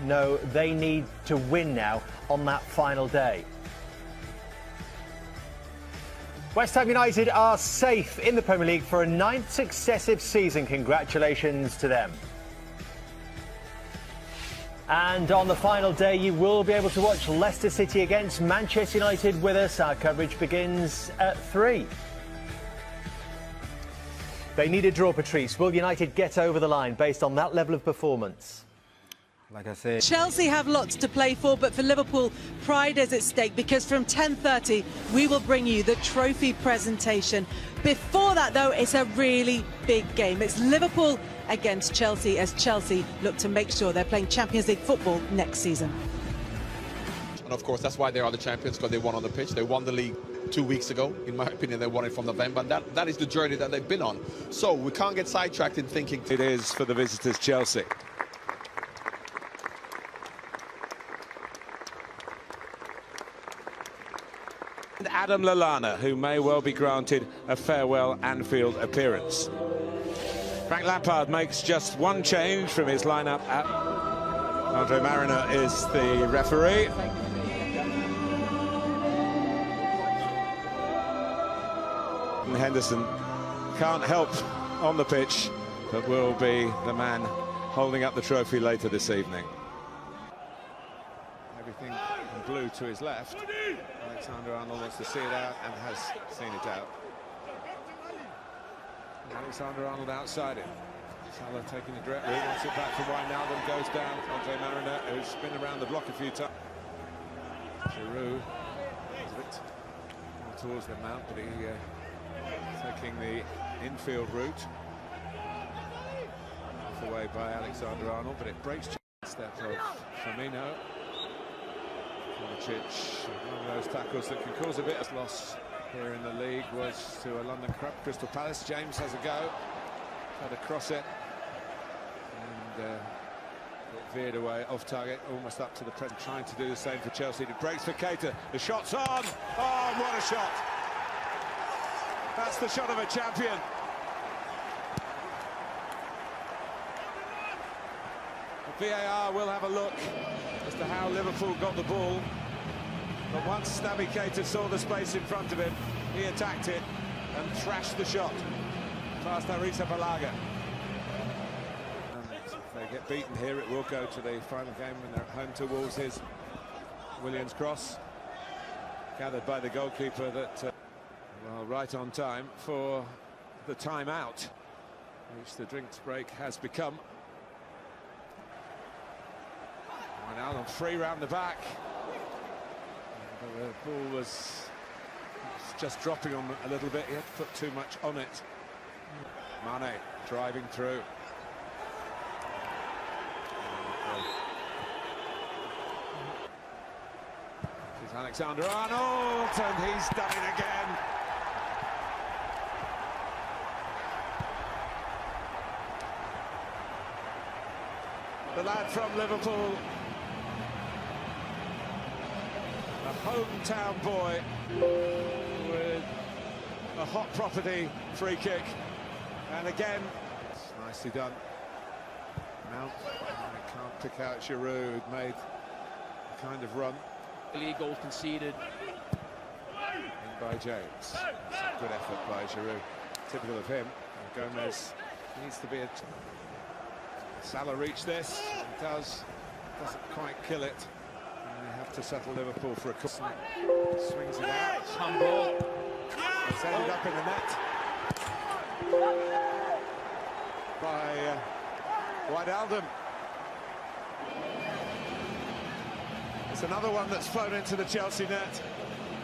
know they need to win now on that final day. West Ham United are safe in the Premier League for a 9th successive season. Congratulations to them. And on the final day, you will be able to watch Leicester City against Manchester United with us. Our coverage begins at 3. They need a draw, Patrice. Will United get over the line based on that level of performance? Like I said, Chelsea have lots to play for, but for Liverpool, pride is at stake, because from 10:30 we will bring you the trophy presentation. Before that, though, it's a really big game. It's Liverpool against Chelsea, as Chelsea look to make sure they're playing Champions League football next season. And of course, that's why they are the champions, because they won on the pitch. They won the league 2 weeks ago. In my opinion, they won it from November. And that is the journey that they've been on. So we can't get sidetracked in thinking it is for the visitors, Chelsea. And Adam Lallana, who may well be granted a farewell Anfield appearance. Frank Lampard makes just one change from his lineup. Andre Mariner is the referee. And Henderson can't help on the pitch, but will be the man holding up the trophy later this evening. Everything in blue to his left. Alexander-Arnold wants to see it out and has seen it out. Alexander-Arnold outside it. Salah taking the direct route, wants it back for Wijnaldum, goes down. Andre Mariner, who's been around the block a few times. Giroud is a bit more towards the mount, but he taking the infield route. Off away by Alexander-Arnold, but it breaks the step of Firmino. One of those tackles that can cause a bit of loss here in the league was to a London club, Crystal Palace. James has a go, tried to cross it, and it veered away off target, almost up to the present. Trying to do the same for Chelsea. It breaks for Keita. The shot's on. Oh, what a shot! That's the shot of a champion. The VAR will have a look as to how Liverpool got the ball. But once Naby Keita saw the space in front of him, he attacked it and thrashed the shot past Arrizabalaga. And if they get beaten here, it will go to the final game when they're at home to Wolves. Here's Williams' cross, gathered by the goalkeeper, that well, right on time for the timeout, which the drinks break has become. Wijnaldum free round the back. The ball was just dropping on a little bit. He had to put too much on it. Mane driving through. Here's Alexander-Arnold, and he's done it again. The lad from Liverpool, a hometown boy with a hot property free kick, and again, it's nicely done. Mount can't pick out Giroud, who'd made a kind of run. League goal conceded. In by James. It's a good effort by Giroud, typical of him. And Gomez needs to be a... Salah reached this, he doesn't quite kill it. And they have to settle Liverpool for a couple. Swings it out. Handball. It's ended up in the net by Wijnaldum. It's another one that's flown into the Chelsea net,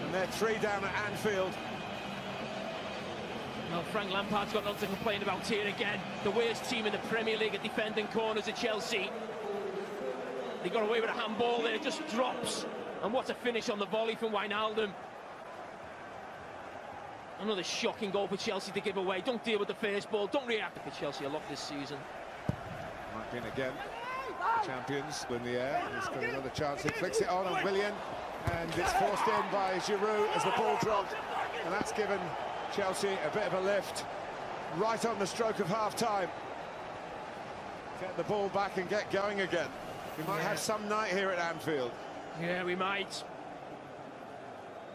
and they're 3 down at Anfield. Well, Frank Lampard's got nothing to complain about here again. The worst team in the Premier League at defending corners at Chelsea. They got away with a handball there, it just drops. And what a finish on the volley from Wijnaldum. Another shocking goal for Chelsea to give away. Don't deal with the first ball, don't react. For Chelsea a lot this season. Might be in again. Champions in the air. He's got another chance. He flicks it on Willian, and it's forced in by Giroud as the ball dropped. And that's given Chelsea a bit of a lift right on the stroke of half-time. Get the ball back and get going again. We might have some night here at Anfield. Yeah, we might.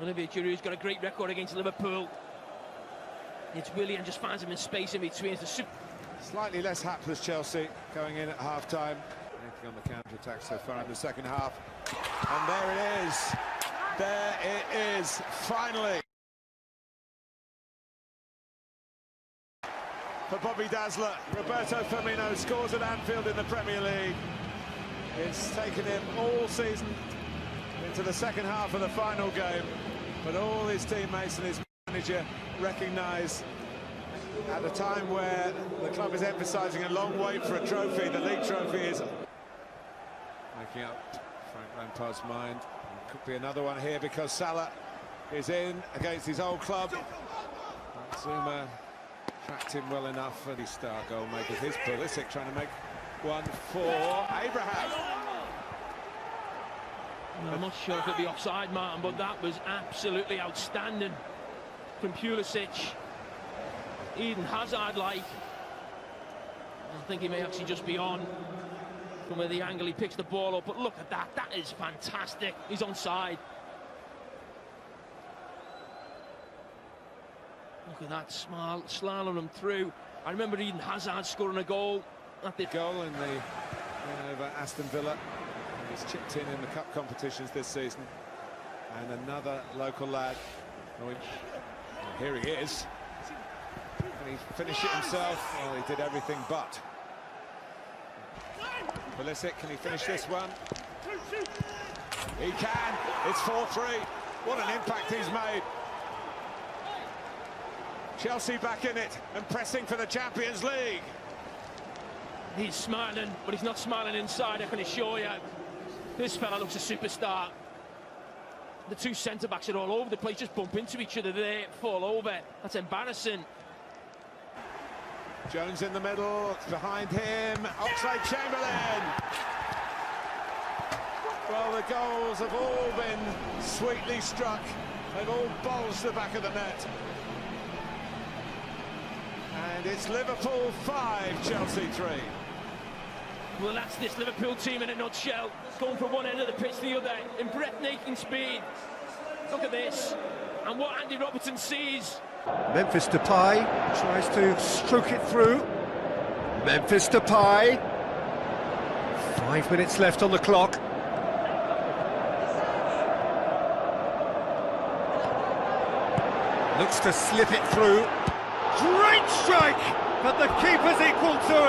Olivier Giroud's got a great record against Liverpool. It's Willian just finds him in space in between. It's Slightly less hapless Chelsea going in at half-time. Anything on the counter-attack so far in the second half. And there it is. There it is, finally. For Bobby Dazzler, Roberto Firmino scores at Anfield in the Premier League. It's taken him all season into the second half of the final game, but all his teammates and his manager recognise at a time where the club is emphasising a long wait for a trophy, the league trophy is making up Frank Lampard's mind. Could be another one here because Salah is in against his old club. Zuma tracked him well enough, and his star goal maker, his Pulisic, trying to make one for Abraham. I'm not sure if it'll be offside, Martin, but that was absolutely outstanding from Pulisic. Eden Hazard-like. I think he may actually just be on from where the angle he picks the ball up, but look at that, that is fantastic. He's onside. Look at that, slalom him through. I remember Eden Hazard scoring a goal at the goal in the win over Aston Villa. He's chipped in the cup competitions this season. And another local lad. Here he is. Can he finish it himself? Well, he did everything but. Pulisic, can he finish this one? He can. It's 4-3. What an impact he's made. Chelsea back in it and pressing for the Champions League. He's smiling, but he's not smiling inside, I can assure you. This fella looks a superstar. The two centre-backs are all over the place, just bump into each other there, fall over. That's embarrassing. Jones in the middle, behind him, Oxlade-Chamberlain. Well, the goals have all been sweetly struck. They've all bulged the back of the net. And it's Liverpool 5, Chelsea 3. Well, that's this Liverpool team in a nutshell. Going from one end of the pitch to the other in breathtaking speed. Look at this. And what Andy Robertson sees. Memphis Depay tries to stroke it through. Memphis Depay. 5 minutes left on the clock. Looks to slip it through. Great strike, but the keeper's equal to